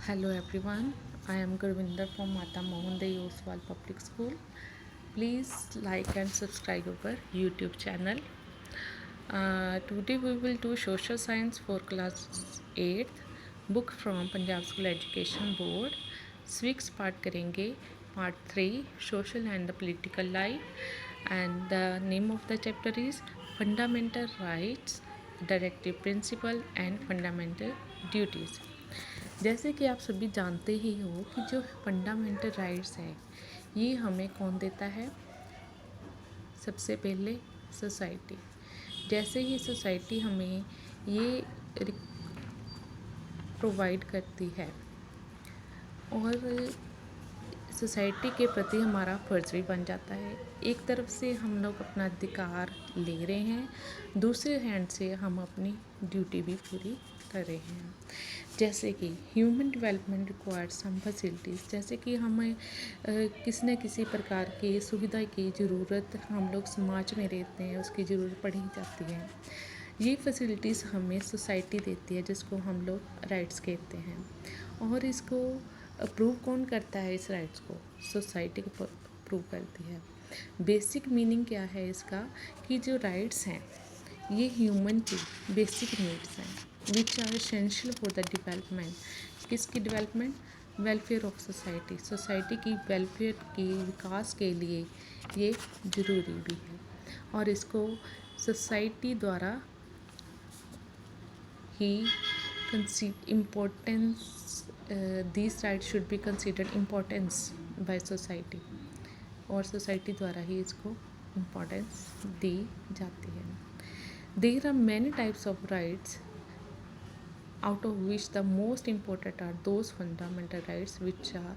Hello everyone, I am Gurvinder from Mata Mohan Dev Oswal Public School. Please like and subscribe our YouTube channel. Today we will do social science for class 8th book from Punjab School Education Board. स्विक्स part करेंगे part 3 social and the political life and the name of the chapter is fundamental rights directive principle and fundamental duties. जैसे कि आप सभी जानते ही हो कि जो फंडामेंटल राइट्स है ये हमें कौन देता है। सबसे पहले सोसाइटी। जैसे ही सोसाइटी हमें ये प्रोवाइड करती है और सोसाइटी के प्रति हमारा फ़र्ज़ भी बन जाता है। एक तरफ से हम लोग अपना अधिकार ले रहे हैं, दूसरे हैंड से हम अपनी ड्यूटी भी पूरी कर रहे हैं। जैसे कि ह्यूमन डेवलपमेंट रिक्वायर्ड सम फैसिलिटीज़, जैसे कि हमें किसी न किसी प्रकार की सुविधा की ज़रूरत हम लोग समाज में रहते हैं, उसकी ज़रूरत पड़ी जाती है। ये फैसिलिटीज़ हमें सोसाइटी देती है जिसको हम लोग राइट्स कहते हैं। और इसको अप्रूव कौन करता है? इस राइट्स को सोसाइटी को अप्रूव करती है। बेसिक मीनिंग क्या है इसका कि जो राइट्स हैं ये ह्यूमन की बेसिक नीड्स हैं which are essential for the development. किसकी development? Welfare of society. Society की वेलफेयर की विकास के लिए ये ज़रूरी भी है और इसको सोसाइटी द्वारा ही importance these rights should be considered importance by society और सोसाइटी द्वारा ही इसको इम्पोर्टेंस दी जाती है। There are many types of rights out of which the most important are those fundamental rights which are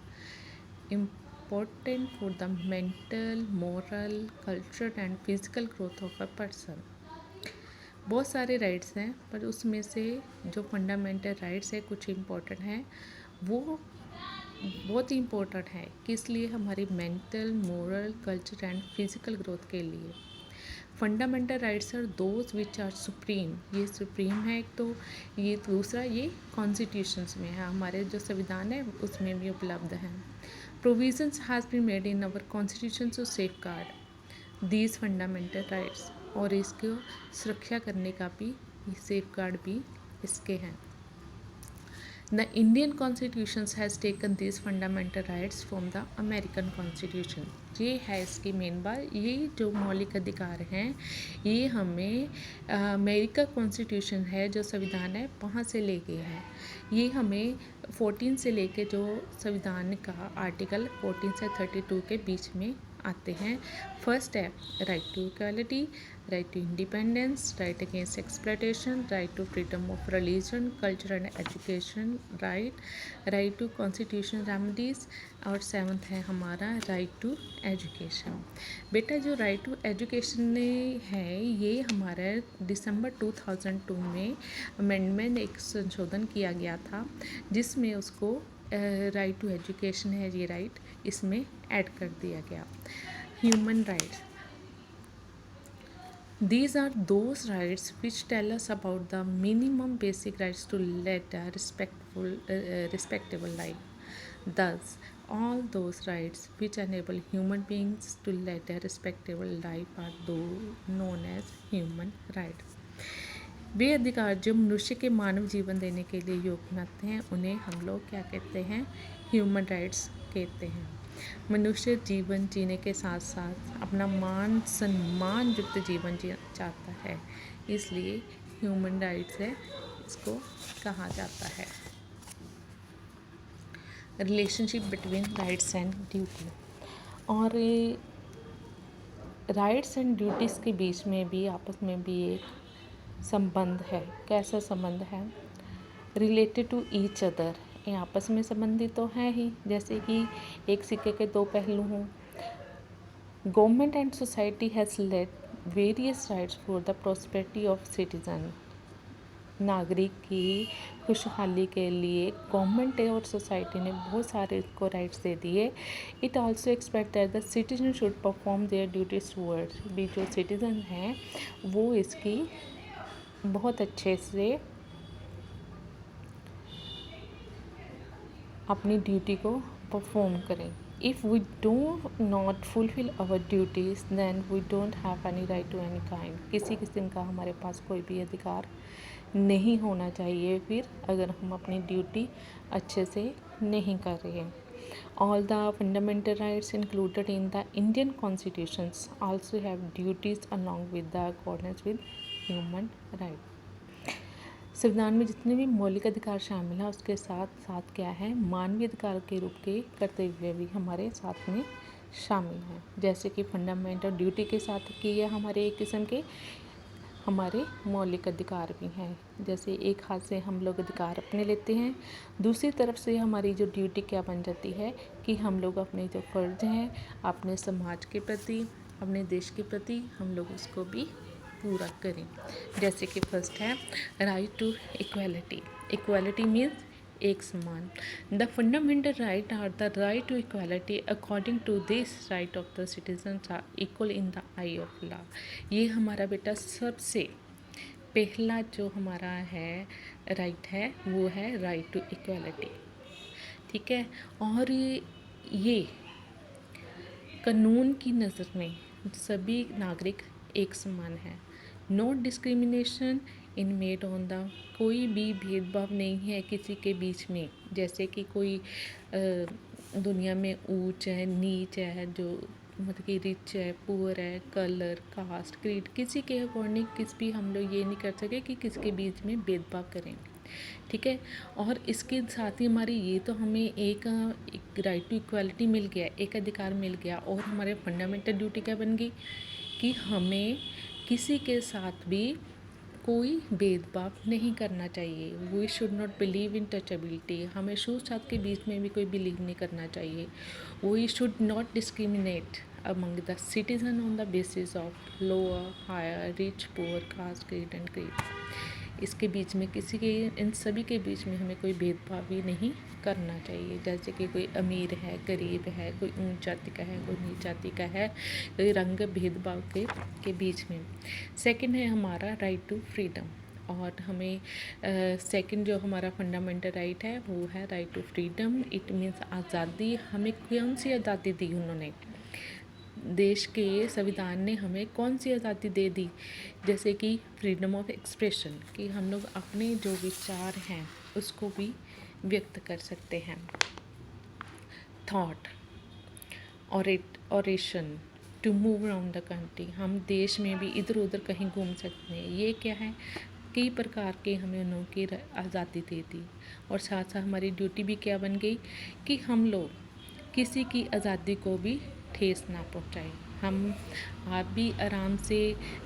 important for the mental, moral, cultural and physical growth of a person। बहुत सारे rights हैं पर उसमें से जो fundamental rights है कुछ important हैं, वो बहुत ही इम्पोर्टेंट है किस लिए? हमारी mental, moral, culture and physical growth के लिए। Fundamental rights are those which are supreme, ये सुप्रीम है एक तो, ये दूसरा ये कॉन्स्टिट्यूशंस में है, हमारे जो संविधान है उसमें भी उपलब्ध हैं। Provisions has been made in our constitution to safeguard these fundamental rights, और इसको सुरक्षा करने का भी सेफ गार्ड भी इसके हैं। The Indian Constitution has taken these fundamental rights from the American Constitution। ये है इसकी मेन बात, ये जो मौलिक अधिकार हैं ये हमें अमेरिका कॉन्स्टिट्यूशन है जो संविधान है वहाँ से ले गए हैं। ये हमें 14 से लेके जो संविधान का आर्टिकल 14 से 32 के बीच में आते हैं। फर्स्ट है right to equality, right to independence, right against exploitation, right to freedom of religion, culture and education right to constitutional remedies, और सेवन्थ है हमारा राइट टू एजुकेशन। बेटा जो राइट टू एजुकेशन है ये हमारा दिसंबर 2002 में अमेंडमेंट एक संशोधन किया गया था जिसमें उसको राइट टू एजुकेशन है ये राइट इसमें ऐड कर दिया गया। Human rights, these are those rights which tell us about the minimum basic rights to lead a respectable life. Thus, all those rights which enable human beings to lead a respectable life are known as human rights। वे अधिकार जो मनुष्य के मानव जीवन देने के लिए योग्य बनाते हैं उन्हें हम लोग क्या कहते हैं? ह्यूमन राइट्स कहते हैं। मनुष्य जीवन जीने के साथ साथ अपना मान सम्मान युक्त जीवन जीना चाहता है, इसलिए ह्यूमन राइट्स है इसको कहा जाता है। Relationship between rights and duty, और राइट्स एंड ड्यूटीज़ के बीच में भी आपस में भी एक संबंध है। कैसा संबंध है? रिलेटेड टू ईच अदर, ये आपस में संबंधित तो है ही, जैसे कि एक सिक्के के दो पहलू हों। Government and society has laid various rights for the prosperity of citizen. नागरिक की खुशहाली के लिए गवर्नमेंट और सोसाइटी ने बहुत सारे इसको राइट्स दे दिए। It also expect that the citizen should perform their duties towards, भी जो सिटीजन हैं वो इसकी बहुत अच्छे से अपनी ड्यूटी को परफॉर्म करें। If we do not fulfil our duties then we don't have any right to any kind. किसी किस्म का हमारे पास कोई भी अधिकार नहीं होना चाहिए फिर, अगर हम अपनी ड्यूटी अच्छे से नहीं कर रहे हैं। All the fundamental rights included in the Indian constitutions also have duties along with the accordance with human rights। संविधान में जितने भी मौलिक अधिकार शामिल हैं उसके साथ साथ क्या है, मानवीय अधिकार के रूप के कर्तव्य भी हमारे साथ में शामिल हैं। जैसे कि फंडामेंटल ड्यूटी के साथ कि ये हमारे एक किस्म के हमारे मौलिक अधिकार भी हैं। जैसे एक हाथ से हम लोग अधिकार अपने लेते हैं, दूसरी तरफ से हमारी जो ड्यूटी क्या बन जाती है कि हम लोग अपने जो फ़र्ज़ हैं अपने समाज के प्रति, अपने देश के प्रति, हम लोग उसको भी पूरा करें। जैसे कि फर्स्ट है right to equality. Equality means एक समान। The fundamental right are the right to equality. According to this right of the citizens are equal in the eye of law. ये हमारा बेटा सबसे पहला जो हमारा है राइट है वो है राइट टू इक्वालिटी, ठीक है। और ये कानून की नज़र में सभी नागरिक एक समान है। No discrimination in made on the, कोई भी भेदभाव नहीं है किसी के बीच में। जैसे कि कोई दुनिया में ऊंच है नीच है, जो मतलब कि रिच है पुअर है, कलर कास्ट क्रीड, किसी के अकॉर्डिंग किस भी हम लोग ये नहीं कर सके कि किसके बीच में भेदभाव करें, ठीक है। और इसके साथ ही हमारी ये तो हमें एक राइट टू इक्वालिटी मिल गया, एक अधिकार मिल गया, और हमारे फंडामेंटल ड्यूटी क्या बन गई कि हमें किसी के साथ भी कोई भेदभाव नहीं करना चाहिए। We should not believe in touchability. हमें छूत छात के बीच में भी कोई बिलीव नहीं करना चाहिए। We should not discriminate among the citizen on the basis of lower higher rich poor caste creed and creed. इसके बीच में किसी के, इन सभी के बीच में हमें कोई भेदभाव भी नहीं करना चाहिए। जैसे कि कोई अमीर है गरीब है, कोई ऊंच जाति का है कोई नीच जाति का है, कोई रंग भेदभाव के बीच में। सेकंड है हमारा राइट टू फ्रीडम। और हमें सेकंड जो हमारा फंडामेंटल राइट है वो है right to freedom. It means आज़ादी। हमें कौन सी आज़ादी दी उन्होंने, देश के संविधान ने हमें कौन सी आज़ादी दे दी, जैसे कि फ्रीडम ऑफ एक्सप्रेशन, कि हम लोग अपने जो विचार हैं उसको भी व्यक्त कर सकते हैं। Thought oration to move around the country, हम देश में भी इधर उधर कहीं घूम सकते हैं। ये क्या है, कई प्रकार के हमें उन्होंने आज़ादी दे दी। और साथ साथ हमारी ड्यूटी भी क्या बन गई कि हम लोग किसी की आज़ादी को भी ठेस ना पहुंचाएं। हम आप भी आराम से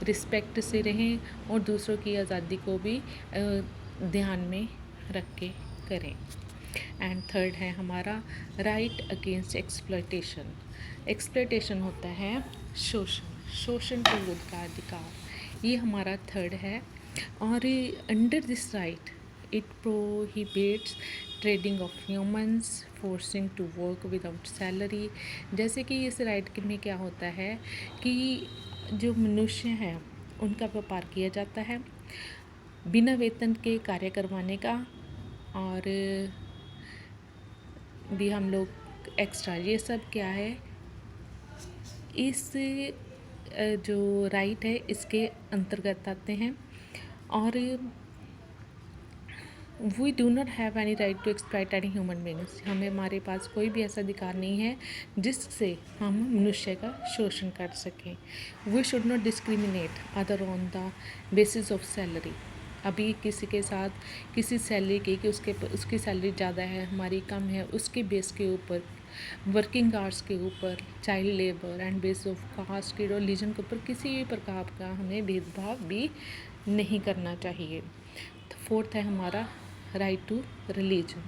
रिस्पेक्ट से रहें और दूसरों की आज़ादी को भी ध्यान में रख के करें। एंड थर्ड है हमारा राइट अगेंस्ट एक्सप्लॉयटेशन। एक्सप्लॉयटेशन होता है शोषण, शोषण के विरुद्ध का अधिकार, ये हमारा थर्ड है। और under this right it prohibits trading of humans, forcing to work without salary. जैसे कि इस राइट में क्या होता है कि जो मनुष्य हैं उनका व्यापार किया जाता है बिना वेतन के कार्य करवाने का, और भी हम लोग एक्स्ट्रा, ये सब क्या है इस जो राइट है इसके अंतर्गत आते हैं। और we do not have any right to exploit any human beings. हमें, हमारे पास कोई भी ऐसा अधिकार नहीं है जिससे हम मनुष्य का शोषण कर सकें। We should not discriminate other on the basis of salary. अभी किसी के साथ किसी सैलरी की कि उसकी सैलरी ज़्यादा है हमारी कम है, उसके बेस के ऊपर, वर्किंग आवर्स के ऊपर, child labour and base of caste के रिलीजन के ऊपर किसी भी प्रकार का हमें भेदभाव भी नहीं करना चाहिए। फोर्थ है हमारा राइट टू रिलीजन,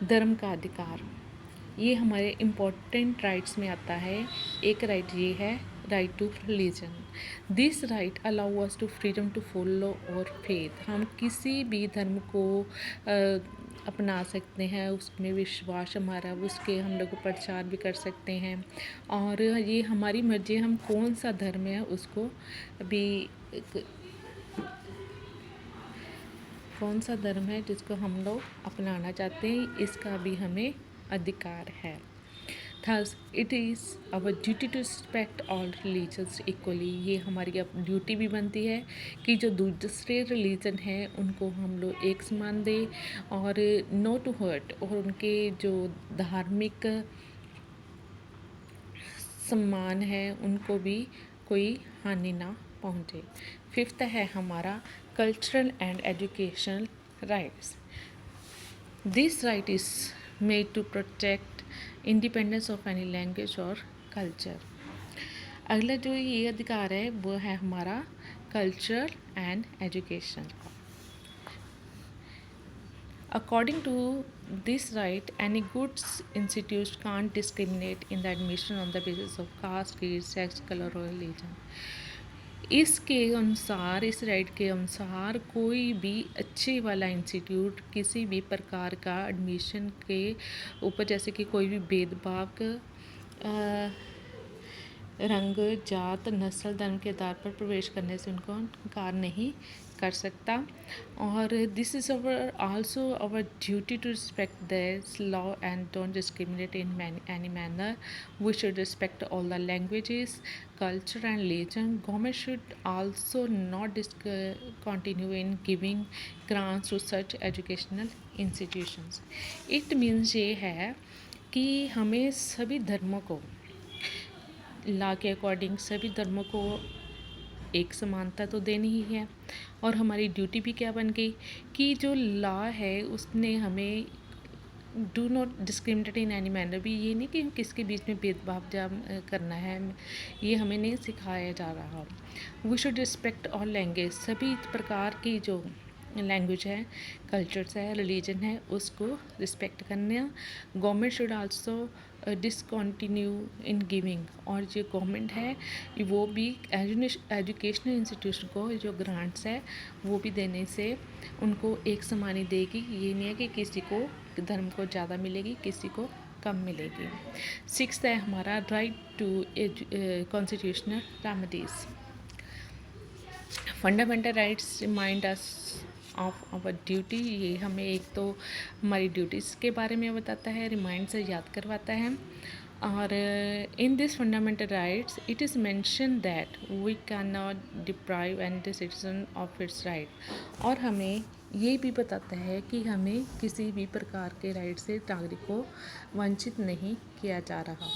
धर्म का अधिकार। ये हमारे इम्पोर्टेंट राइट्स में आता है। एक राइट ये है right to religion. This right allow us to freedom to follow और फेथ। हम किसी भी धर्म को अपना सकते हैं, उसमें विश्वास हमारा, उसके हम लोग प्रचार भी कर सकते हैं। और ये हमारी मर्जी, हम कौन सा धर्म है उसको भी कौन सा धर्म है जिसको हम लोग अपनाना चाहते हैं, इसका भी हमें अधिकार है। Thus, it is our duty to respect all religions equally। ये हमारी अब ड्यूटी भी बनती है कि जो दूसरे रिलीजन हैं उनको हम लोग एक समान दें और नो टू हर्ट, और उनके जो धार्मिक सम्मान है उनको भी कोई हानि ना पहुँचे। फिफ्थ है हमारा cultural and educational rights. This right is made to protect independence of any language और कल्चर। अगला जो ये अधिकार है वो है हमारा culture and education. According to this right, any goods institute can't discriminate in the admission on the basis of caste, creed, sex, color or religion। इसके अनुसार, इस राइट के अनुसार कोई भी अच्छे वाला इंस्टीट्यूट किसी भी प्रकार का एडमिशन के ऊपर, जैसे कि कोई भी भेदभाव रंग, जात, नस्ल, धर्म के आधार पर प्रवेश करने से उनको इनकार नहीं कर सकता। और this is our also our duty to respect this law and don't discriminate in any manner. We should respect all the languages, culture and religion। Government should also not continue in giving grants to such educational institutions। It means ये है कि हमें सभी धर्मों को, law के according सभी धर्मों को एक समानता तो देनी ही है। और हमारी ड्यूटी भी क्या बन गई कि जो लॉ है उसने हमें do not discriminate in any manner भी, ये नहीं कि हम किसके बीच में भेदभाव करना है, ये हमें नहीं सिखाया जा रहा। We should respect all language, सभी प्रकार की जो लैंग्वेज है, कल्चर्स है, रिलीजन है, उसको रिस्पेक्ट करना। Government should also discontinue in giving, और जो गवर्नमेंट है वो भी एजुकेशनल इंस्टीट्यूशन को जो ग्रांट्स है वो भी देने से उनको एक समानी देगी। ये नहीं है कि किसी को धर्म को ज़्यादा मिलेगी, किसी को कम मिलेगी। सिक्स्थ है हमारा right to constitutional remedies. Fundamental rights remind us of our duty. ये हमें एक तो हमारी ड्यूटीज़ के बारे में बताता है, रिमाइंड से याद करवाता है। और in this fundamental rights it is mention that we can not deprive any citizen of its right. और हमें ये भी बताता है कि हमें किसी भी प्रकार के राइट से नागरिक को वंचित नहीं किया जा रहा।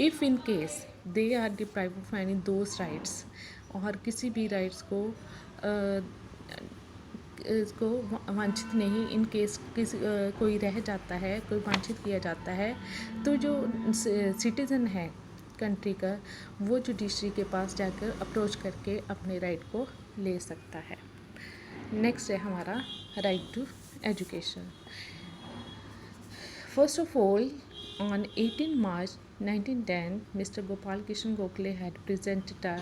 If in case they are deprive of any those rights, और किसी भी राइट्स को इसको वंचित नहीं, इन केस कोई रह जाता है, कोई वंचित किया जाता है, तो जो सिटीज़न है कंट्री का वो जुडिशरी के पास जाकर अप्रोच करके अपने राइट को ले सकता है। नेक्स्ट है हमारा right to education. First of all, on 18 March 1910, Mr. Gopal Kishan Gokhale had presented a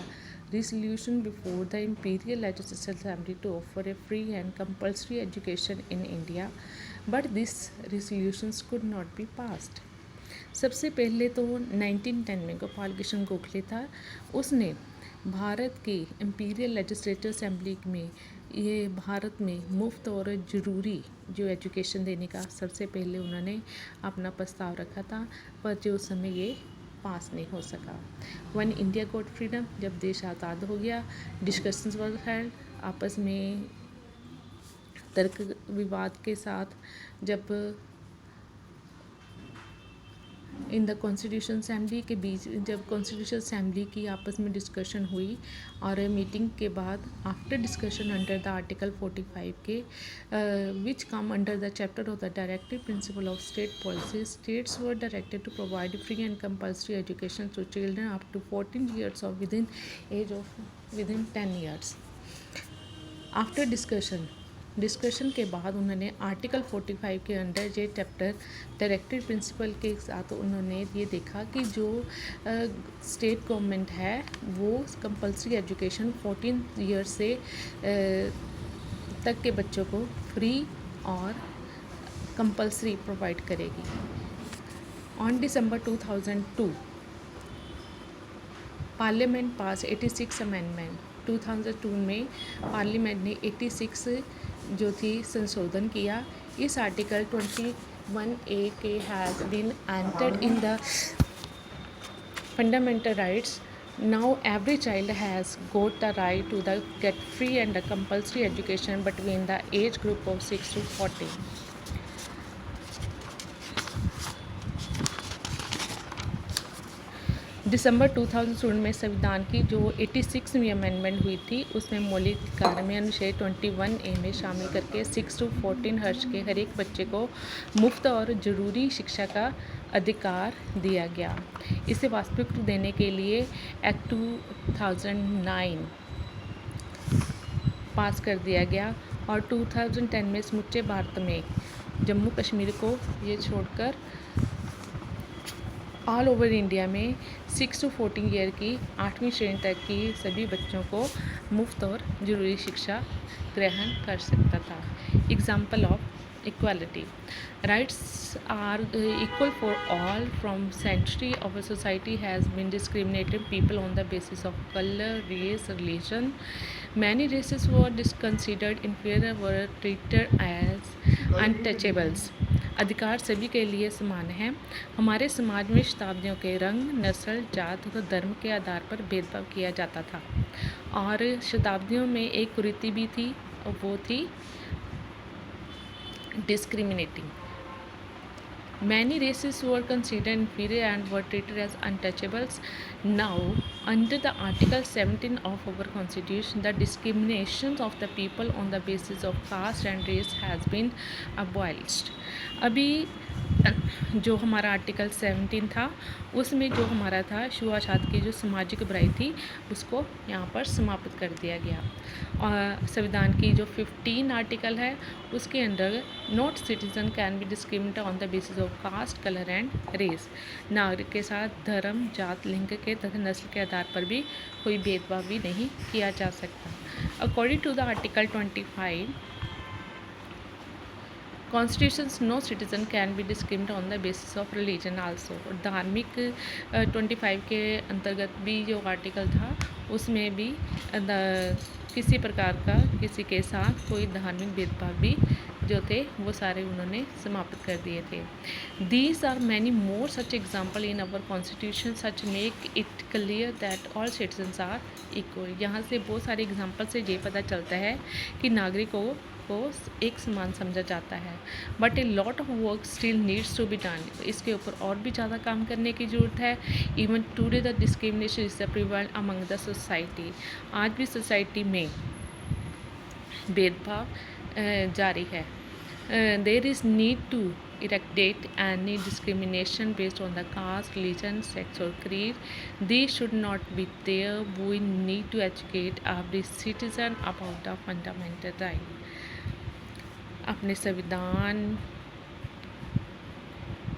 resolution before the Imperial Legislative Assembly to offer a free and compulsory education in India, but these resolutions could not be passed। सबसे पहले तो 1910 में गोपाल किशन गोखले था, उसने भारत की imperial legislative assembly में ये भारत में मुफ्त और ज़रूरी जो एजुकेशन देने का सबसे पहले उन्होंने अपना प्रस्ताव रखा था, पर जो उस समय ये पास नहीं हो सका। वन इंडिया गॉट फ्रीडम, जब देश आज़ाद हो गया, डिस्कशंस वर हेल्ड, आपस में तर्क विवाद के साथ जब इन द कॉन्स्टिट्यूशन असेंबली के बीच, जब कॉन्स्टिट्यूशन असेंबली की आपस में डिस्कशन हुई, और मीटिंग के बाद after discussion under the article 45 के which come under the chapter of the directive principle of state policy, states were directed to provide free and compulsory education to children up to 14 years और within 10 years। After discussion के बाद उन्होंने article 45 के under ये chapter directive principle के साथ उन्होंने ये देखा कि जो स्टेट गवर्नमेंट है वो कंपल्सरी एजुकेशन 14 years से तक के बच्चों को फ्री और कंपल्सरी प्रोवाइड करेगी। On December 2002 parliament pass 86 amendment. 2002 में पार्लियामेंट ने 86 जो थी संशोधन किया। इस आर्टिकल 21A के has been entered in the fundamental rights. Now every child has got the right to the get free and the compulsory education between the age group of 6 to 14. दिसंबर 2000 में संविधान की जो 86वीं अमेंडमेंट हुई थी उसमें मौलिक अधिकार में अनुच्छेद 21A में शामिल करके 6 to 14 वर्ष के हर एक बच्चे को मुफ्त और ज़रूरी शिक्षा का अधिकार दिया गया। इसे वास्तविक रूप देने के लिए एक्ट 2009 पास कर दिया गया और 2010 में समूचे भारत में जम्मू कश्मीर को ये छोड़कर ऑल ओवर इंडिया में 6 to 14 ईयर की 8वीं श्रेणी तक की सभी बच्चों को मुफ्त और ज़रूरी शिक्षा ग्रहण कर सकता था। Example of equality. Rights are equal for all. From century of society has been discriminated people on the basis of colour, race, religion. Many races were considered inferior were treated as untouchables. अधिकार सभी के लिए समान है. हमारे समाज में शताब्दियों के रंग, नस्ल, जात तथा धर्म के आधार पर भेदभाव किया जाता था और शताब्दियों में एक कुरीति भी थी और वो थी discriminating. Many races were considered inferior and were treated as untouchables. Now, under the Article 17 of our Constitution, the discrimination of the people on the basis of caste and race has been abolished. अभी जो हमारा article 17 था उसमें जो हमारा था छुआछूत की जो सामाजिक बुराई थी उसको यहाँ पर समाप्त कर दिया गया. और संविधान की जो 15 आर्टिकल है उसके अंदर not citizen can be discriminate on the basis of caste, colour and race. नागरिक के साथ धर्म, जात, लिंग के तथा नस्ल के आधार पर भी कोई भेदभाव भी नहीं किया जा सकता. According to the article 25 constitutions no citizen can be discriminate on the basis of religion also. और धार्मिक 25 के अंतर्गत भी जो आर्टिकल था उसमें भी किसी प्रकार का किसी के साथ कोई धार्मिक भेदभाव भी जो थे वो सारे उन्होंने समाप्त कर दिए थे. These are many more such example in our constitution such make it clear that all citizens are equal. यहाँ से बहुत सारे एग्जाम्पल से ये पता चलता है कि नागरिकों को एक समान समझा जाता है. But a lot of work still needs to be done. इसके ऊपर और भी ज़्यादा काम करने की ज़रूरत है. Even today the discrimination is prevail among the society. आज भी सोसाइटी में भेदभाव जारी है. There is need to eradicate any discrimination based on the caste, religion, sex or creed. These should not be there. We need to educate every citizen about the fundamental right. अपने संविधान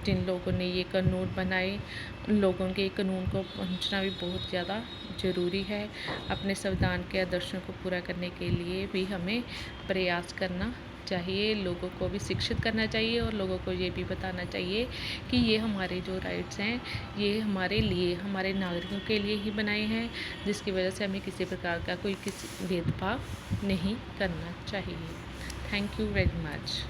जिन लोगों ने ये कानून बनाए उन लोगों के कानून को पहुंचना भी बहुत ज़्यादा ज़रूरी है. अपने संविधान के आदर्शों को पूरा करने के लिए भी हमें प्रयास करना चाहिए. लोगों को भी शिक्षित करना चाहिए और लोगों को ये भी बताना चाहिए कि ये हमारे जो राइट्स हैं ये हमारे लिए, हमारे नागरिकों के लिए ही बनाए हैं, जिसकी वजह से हमें किसी प्रकार का कोई किसी भेदभाव नहीं करना चाहिए. Thank you very much.